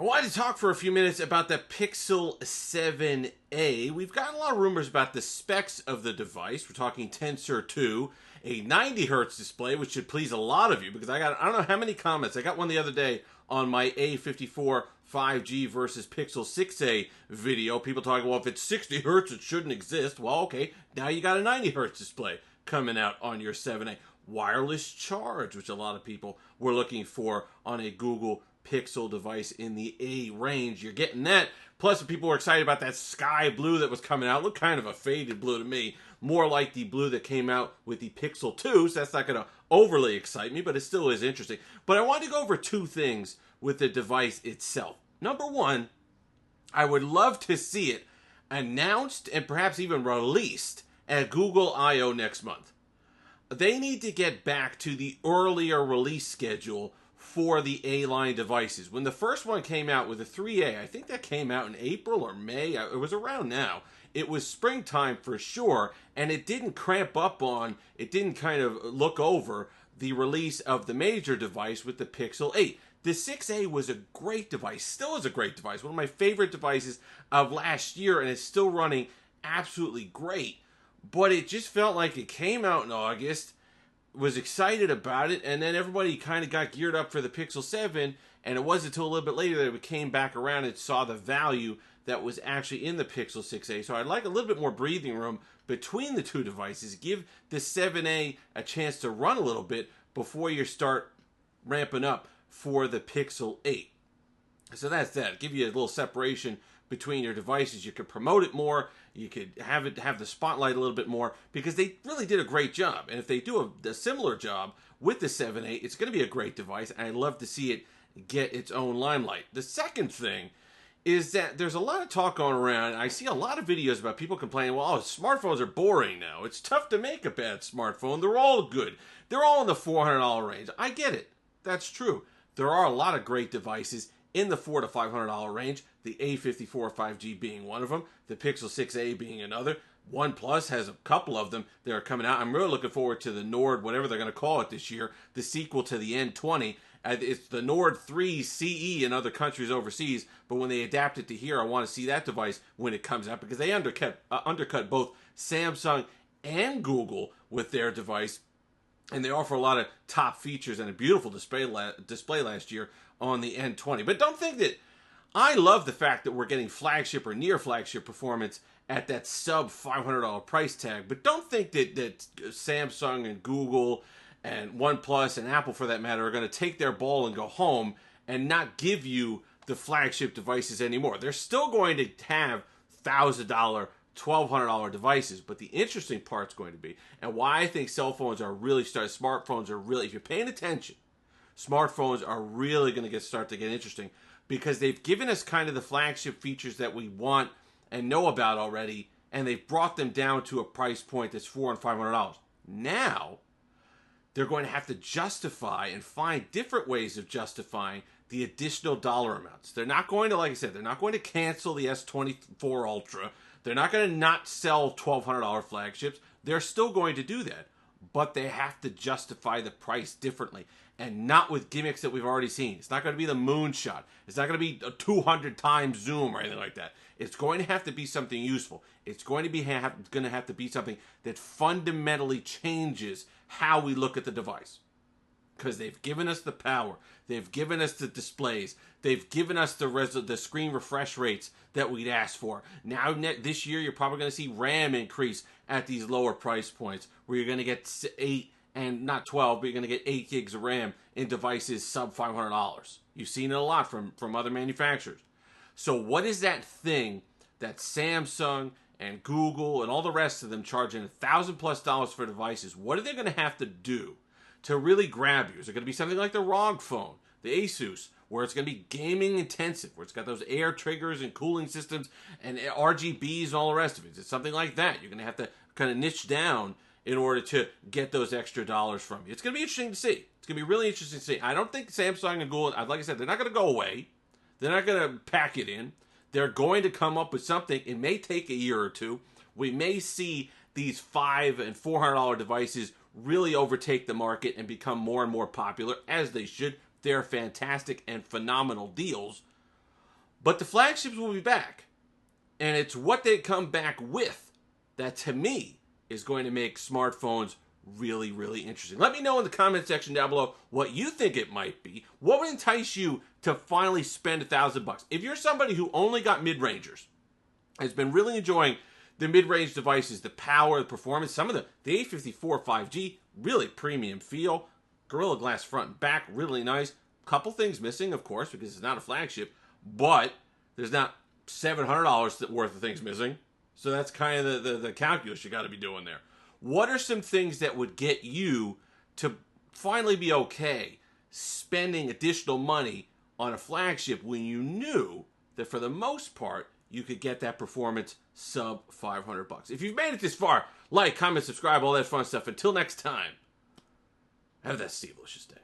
I wanted to talk for a few minutes about the Pixel 7a. We've gotten a lot of rumors about the specs of the device. We're talking Tensor 2, a 90 Hertz display, which should please a lot of you because I don't know how many comments. I got one the other day on my A54 5G versus Pixel 6a video. People talking, well, if it's 60 Hertz, it shouldn't exist. Well, okay, now you got a 90 Hertz display coming out on your 7a. Wireless charge, which a lot of people were looking for on a Google Pixel device in the A range. You're getting that. Plus, people were excited about that sky blue that was coming out. Looked kind of a faded blue to me. More like the blue that came out with the Pixel 2, so that's not going to overly excite me, but it still is interesting. But I wanted to go over two things with the device itself. Number one, I would love to see it announced and perhaps even released at Google I/O next month. They need to get back to the earlier release schedule for the A-line devices. When the first one came out with the 3A, I think that came out in April or May. It was around now. It was springtime for sure, and it didn't cramp up on, it didn't kind of look over the release of the major device with the Pixel 8. The 6A was a great device, still is a great device, one of my favorite devices of last year, and it's still running absolutely great. But it just felt like it came out in August, was excited about it, and then everybody kind of got geared up for the Pixel 7, and it wasn't until a little bit later that it came back around and saw the value that was actually in the Pixel 6a. So I'd like a little bit more breathing room between the two devices. Give the 7a a chance to run a little bit before you start ramping up for the Pixel 8. So that's that. Give you a little separation between your devices. You could promote it more. You could have the spotlight a little bit more because they really did a great job. And if they do a similar job with the 7a, it's going to be a great device. And I'd love to see it get its own limelight. The second thing is that there's a lot of talk going around. I see a lot of videos about people complaining, well, smartphones are boring now. It's tough to make a bad smartphone. They're all good. They're all in the $400 range. I get it. That's true. There are a lot of great devices in the $400 to $500 range, the A54 5G being one of them, the Pixel 6a being another. OnePlus has a couple of them that are coming out. I'm really looking forward to the Nord, whatever they're going to call it this year, the sequel to the N20. It's the Nord 3 CE in other countries overseas, but when they adapt it to here, I want to see that device when it comes out because they undercut both Samsung and Google with their device, and they offer a lot of top features and a beautiful display last year on the N20. But don't think that I love the fact that we're getting flagship or near flagship performance at that sub $500 price tag. But don't think that Samsung and Google and OnePlus and Apple, for that matter, are going to take their ball and go home and not give you the flagship devices anymore. They're still going to have $1,000, $1,200 devices, but the interesting part's going to be, and why I think smartphones are really, if you're paying attention, smartphones are really going to start to get interesting because they've given us kind of the flagship features that we want and know about already, and they've brought them down to a price point that's $400 and $500. Now, they're going to have to justify and find different ways of justifying the additional dollar amounts. They're not going to, like I said, they're not going to cancel the S24 Ultra. They're not going to not sell $1,200 flagships. They're still going to do that, but they have to justify the price differently and not with gimmicks that we've already seen. It's not going to be the moonshot. It's not going to be a 200 times zoom or anything like that. It's going to have to be something useful. It's going to have to be something that fundamentally changes how we look at the device. Because they've given us the power. They've given us the displays. They've given us the screen refresh rates that we'd asked for. Now, this year, you're probably going to see RAM increase at these lower price points, where you're going to get 8 and not 12, but you're going to get 8 gigs of RAM in devices sub $500. You've seen it a lot from other manufacturers. So what is that thing that Samsung and Google and all the rest of them charging $1,000+ for devices? What are they going to have to do to really grab you? Is it going to be something like the ROG phone, the Asus, where it's going to be gaming intensive, where it's got those air triggers and cooling systems and RGBs and all the rest of it? Is it something like that? You're going to have to kind of niche down in order to get those extra dollars from you. It's going to be interesting to see. It's going to be really interesting to see. I don't think Samsung and Google, like I said, they're not going to go away. They're not going to pack it in. They're going to come up with something. It may take a year or two. We may see these $500 and $400 devices really overtake the market and become more and more popular, as they should. They're fantastic and phenomenal deals. But the flagships will be back. And it's what they come back with that, to me, is going to make smartphones really, really interesting. Let me know in the comment section down below what you think it might be. What would entice you to finally spend $1,000? If you're somebody who only got mid-rangers, has been really enjoying the mid-range devices, the power, the performance, some of the A54 5G, really premium feel, Gorilla Glass front and back, really nice. Couple things missing, of course, because it's not a flagship, but there's not $700 worth of things missing. So that's kind of the calculus you got to be doing there. What are some things that would get you to finally be okay spending additional money on a flagship when you knew that for the most part you could get that performance sub $500? If you've made it this far, like, comment, subscribe, all that fun stuff. Until next time, have that Steve-licious day.